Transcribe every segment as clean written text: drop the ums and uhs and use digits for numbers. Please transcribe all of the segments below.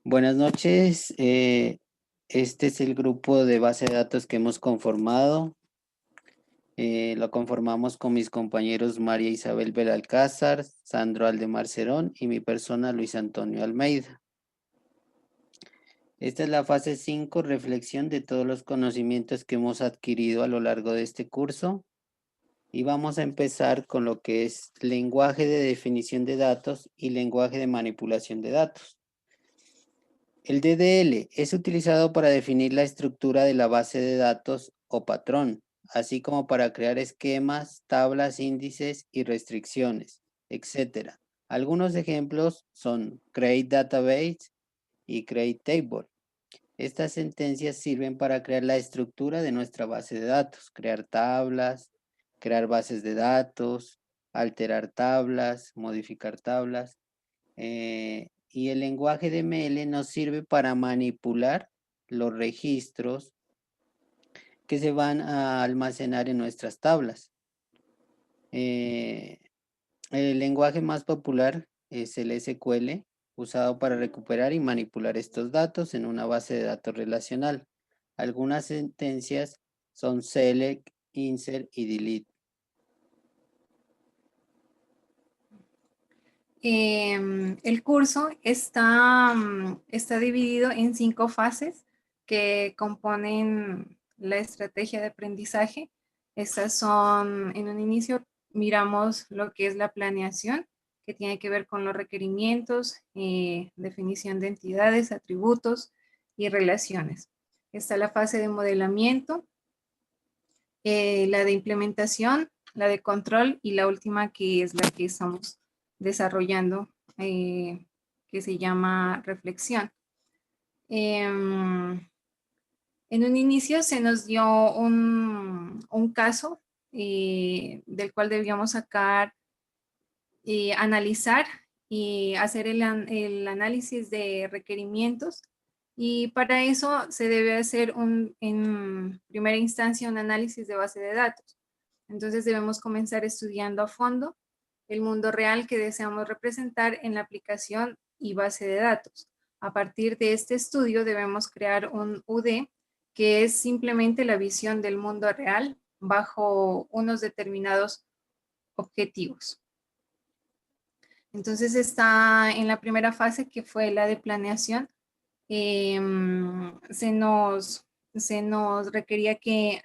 Buenas noches. Este es el grupo de base de datos que hemos conformado. Lo conformamos con mis compañeros María Isabel Belalcázar, Sandro Aldemar Cerón y mi persona Luis Antonio Almeida. Esta es la fase 5, reflexión de todos los conocimientos que hemos adquirido a lo largo de este curso. Y vamos a empezar con lo que es lenguaje de definición de datos y lenguaje de manipulación de datos. El DDL es utilizado para definir la estructura de la base de datos o patrón, así como para crear esquemas, tablas, índices y restricciones, etc. Algunos ejemplos son create database y create table. Estas sentencias sirven para crear la estructura de nuestra base de datos, crear tablas, crear bases de datos, alterar tablas, modificar tablas. Y el lenguaje de ML nos sirve para manipular los registros que se van a almacenar en nuestras tablas. El lenguaje más popular es el SQL, usado para recuperar y manipular estos datos en una base de datos relacional. Algunas sentencias son select, insert y delete. El curso está dividido en 5 fases que componen la estrategia de aprendizaje. Estas son, en un inicio, miramos lo que es la planeación, que tiene que ver con los requerimientos, definición de entidades, atributos y relaciones. Está la fase de modelamiento, la de implementación, la de control y la última que es la que estamos desarrollando, que se llama reflexión. En un inicio se nos dio un caso del cual debíamos sacar, analizar y hacer el análisis de requerimientos. Y para eso se debe hacer en primera instancia un análisis de base de datos. Entonces debemos comenzar estudiando a fondo el mundo real que deseamos representar en la aplicación y base de datos. A partir de este estudio debemos crear un UD, que es simplemente la visión del mundo real bajo unos determinados objetivos. Entonces está en la primera fase, que fue la de planeación. Se nos requería que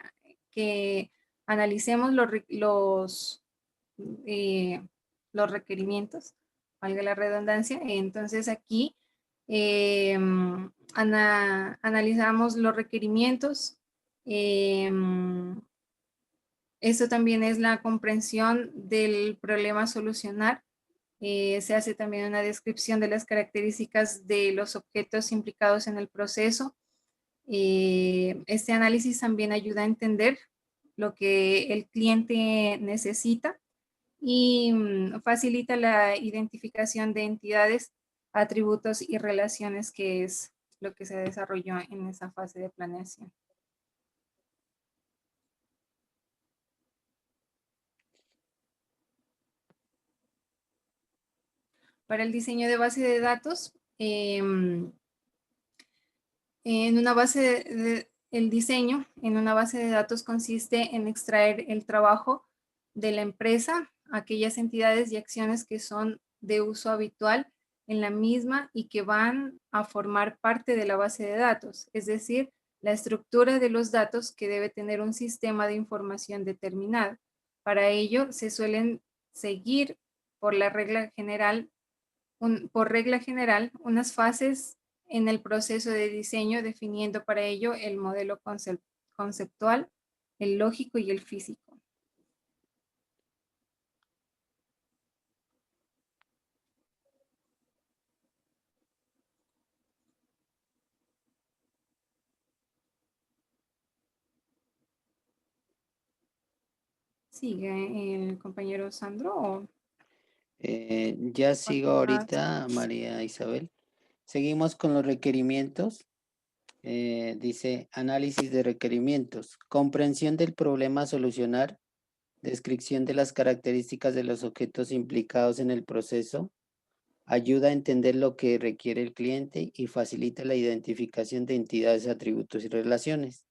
analicemos los requerimientos, valga la redundancia. Entonces aquí analizamos los requerimientos. Esto también es la comprensión del problema a solucionar. Se hace también una descripción de las características de los objetos implicados en el proceso. Este análisis también ayuda a entender lo que el cliente necesita y facilita la identificación de entidades, atributos y relaciones, que es lo que se desarrolló en esa fase de planeación. Para el diseño de base de datos, en una base el diseño en una base de datos consiste en extraer el trabajo de la empresa, aquellas entidades y acciones que son de uso habitual en la misma y que van a formar parte de la base de datos, es decir, la estructura de los datos que debe tener un sistema de información determinado. Para ello se suelen seguir por regla general unas fases en el proceso de diseño, definiendo para ello el modelo conceptual, el lógico y el físico. ¿Sigue el compañero Sandro? Ya sigo ahorita, María Isabel. Seguimos con los requerimientos. Dice análisis de requerimientos, comprensión del problema a solucionar, descripción de las características de los objetos implicados en el proceso, ayuda a entender lo que requiere el cliente y facilita la identificación de entidades, atributos y relaciones.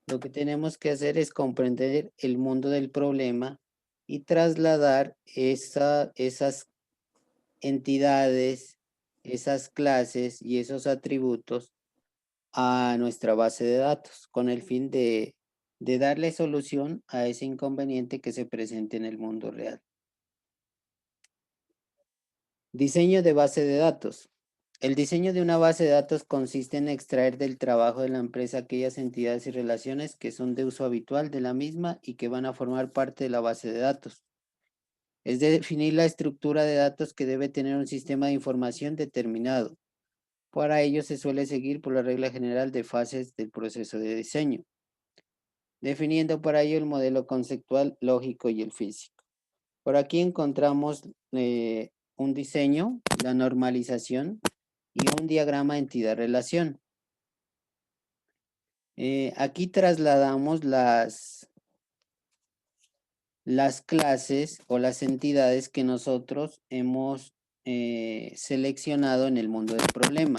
Lo que tenemos que hacer es comprender el mundo del problema y trasladar esas entidades, esas clases y esos atributos a nuestra base de datos con el fin de darle solución a ese inconveniente que se presente en el mundo real. Diseño de base de datos. El diseño de una base de datos consiste en extraer del trabajo de la empresa aquellas entidades y relaciones que son de uso habitual de la misma y que van a formar parte de la base de datos. Es definir la estructura de datos que debe tener un sistema de información determinado. Para ello se suele seguir por la regla general de fases del proceso de diseño, definiendo para ello el modelo conceptual, lógico y el físico. Por aquí encontramos un diseño, la normalización y un diagrama entidad-relación. Aquí trasladamos las clases o las entidades que nosotros hemos seleccionado en el mundo del problema.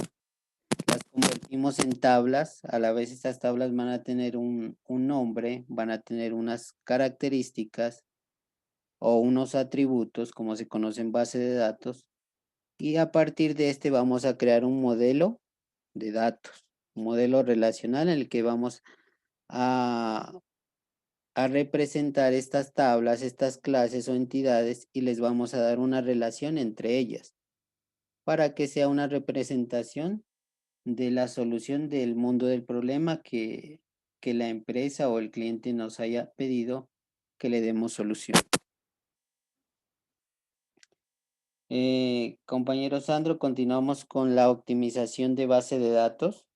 Las convertimos en tablas, a la vez estas tablas van a tener un nombre, van a tener unas características o unos atributos, como se conoce en base de datos, y a partir de este vamos a crear un modelo de datos, un modelo relacional en el que vamos a representar estas tablas, estas clases o entidades y les vamos a dar una relación entre ellas para que sea una representación de la solución del mundo del problema que la empresa o el cliente nos haya pedido que le demos solución. Compañero Sandro, continuamos con la optimización de base de datos.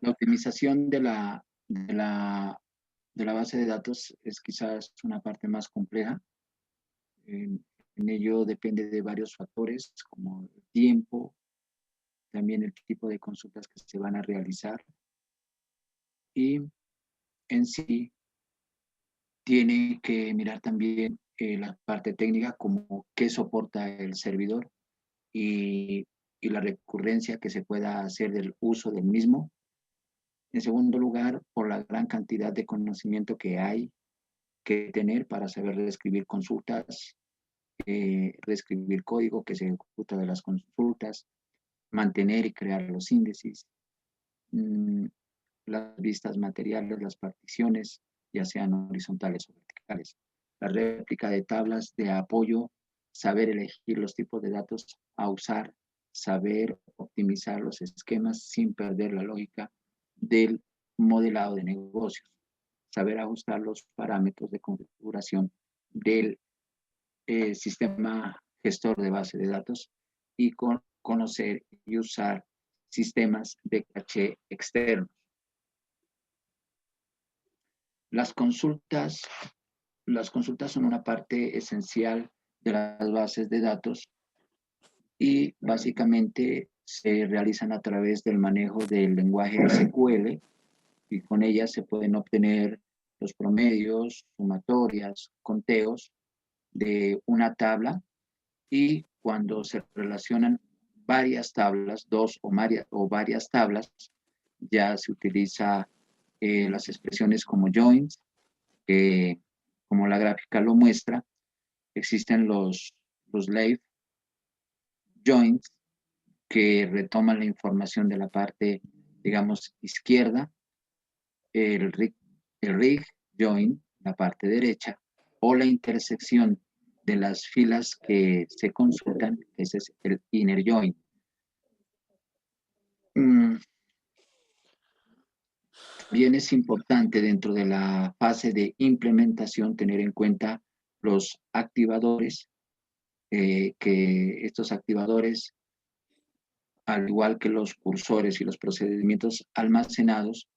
La optimización de la base de datos es quizás una parte más compleja. En ello depende de varios factores como el tiempo, también el tipo de consultas que se van a realizar y en sí tiene que mirar también la parte técnica como qué soporta el servidor y la recurrencia que se pueda hacer del uso del mismo. En segundo lugar, por la gran cantidad de conocimiento que hay que tener para saber reescribir consultas, reescribir código que se ejecuta de las consultas, mantener y crear los índices, las vistas materiales, las particiones, ya sean horizontales o verticales, la réplica de tablas de apoyo, saber elegir los tipos de datos a usar, saber optimizar los esquemas sin perder la lógica del modelado de negocios, saber ajustar los parámetros de configuración del sistema gestor de base de datos y conocer y usar sistemas de caché externos. Las consultas son una parte esencial de las bases de datos y básicamente se realizan a través del manejo del lenguaje SQL y con ellas se pueden obtener los promedios, sumatorias, conteos de una tabla y cuando se relacionan varias tablas, dos o varias tablas, ya se utiliza las expresiones como joins, como la gráfica lo muestra, existen los leaf joins que retoman la información de la parte, digamos, izquierda, el rig join, la parte derecha, o la intersección de las filas que se consultan, ese es el inner join. También es importante dentro de la fase de implementación tener en cuenta los activadores, que estos activadores, al igual que los cursores y los procedimientos almacenados,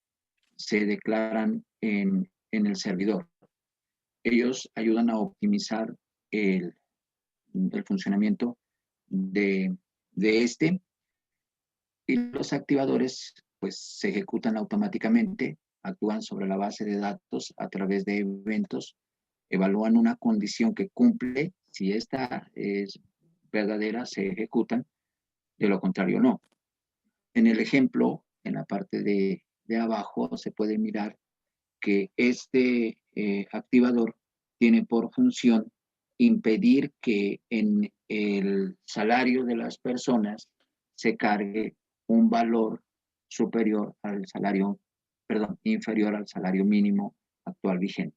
se declaran en el servidor. Ellos ayudan a optimizar el funcionamiento de este y los activadores pues se ejecutan automáticamente actúan sobre la base de datos a través de eventos, evalúan una condición que cumple, si esta es verdadera, se ejecutan, de lo contrario no. En el ejemplo, en la parte de abajo, se puede mirar que este activador tiene por función impedir que en el salario de las personas se cargue un valor superior al salario, perdón, inferior al salario mínimo actual vigente.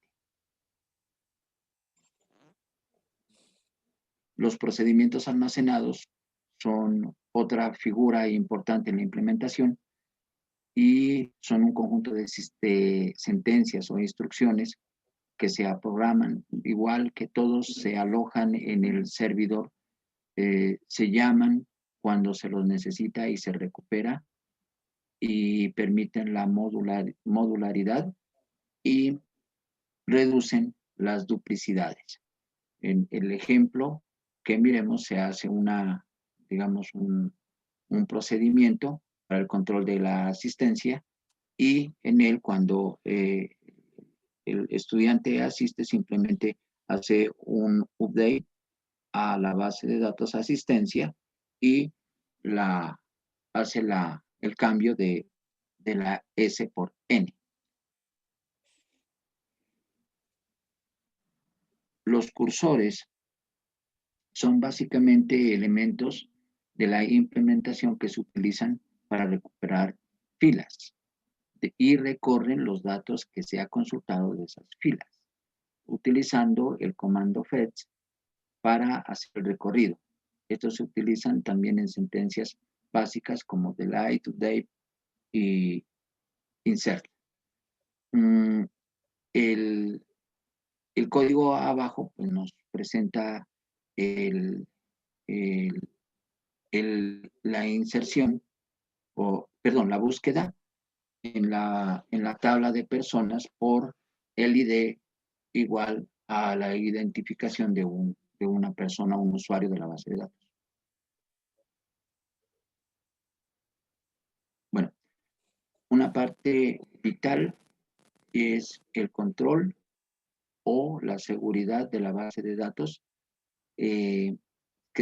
Los procedimientos almacenados son otra figura importante en la implementación y son un conjunto de sentencias o instrucciones que se programan, igual que todos se alojan en el servidor, se llaman cuando se los necesita y se recupera y permiten la modularidad y reducen las duplicidades. En el ejemplo que miremos se hace digamos, un procedimiento para el control de la asistencia y en él cuando el estudiante asiste simplemente hace un update a la base de datos asistencia y hace el cambio de la S por N. Los cursores son básicamente elementos de la implementación que se utilizan para recuperar filas y recorren los datos que se ha consultado de esas filas, utilizando el comando fetch para hacer el recorrido. Estos se utilizan también en sentencias básicas como delete, update y insert. El código abajo pues, nos presenta la inserción, la búsqueda en la tabla de personas por el ID igual a la identificación de una persona, un usuario de la base de datos. Bueno, una parte vital es el control o la seguridad de la base de datos que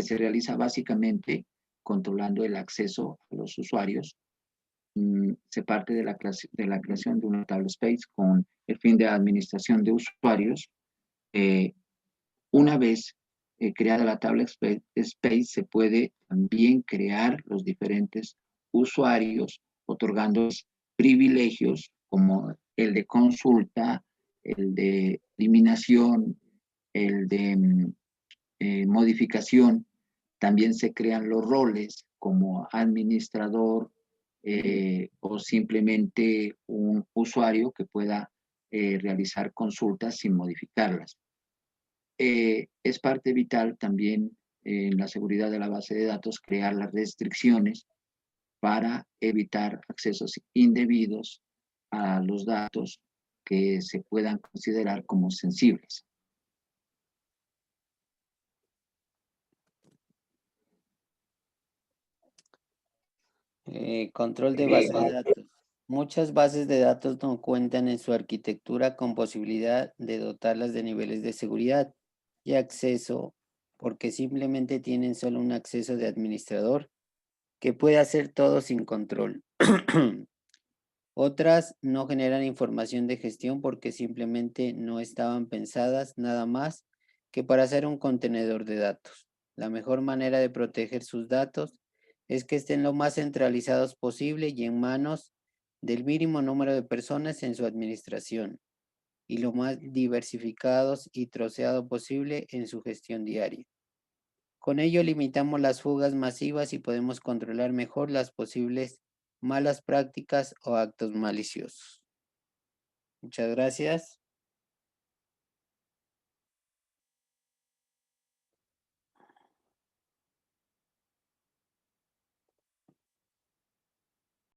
se realiza básicamente controlando el acceso a los usuarios. Se parte de la creación de una table space con el fin de administración de usuarios. Una vez creada la tabla space, se puede también crear los diferentes usuarios, otorgando privilegios como el de consulta, el de eliminación, el de modificación. También se crean los roles como administrador o simplemente un usuario que pueda realizar consultas sin modificarlas. Es parte vital también en la seguridad de la base de datos crear las restricciones para evitar accesos indebidos a los datos que se puedan considerar como sensibles. Control de base de datos. Muchas bases de datos no cuentan en su arquitectura con posibilidad de dotarlas de niveles de seguridad y acceso porque simplemente tienen solo un acceso de administrador que puede hacer todo sin control. Otras no generan información de gestión porque simplemente no estaban pensadas nada más que para ser un contenedor de datos. La mejor manera de proteger sus datos es que estén lo más centralizados posible y en manos del mínimo número de personas en su administración y lo más diversificados y troceado posible en su gestión diaria. Con ello limitamos las fugas masivas y podemos controlar mejor las posibles malas prácticas o actos maliciosos. Muchas gracias.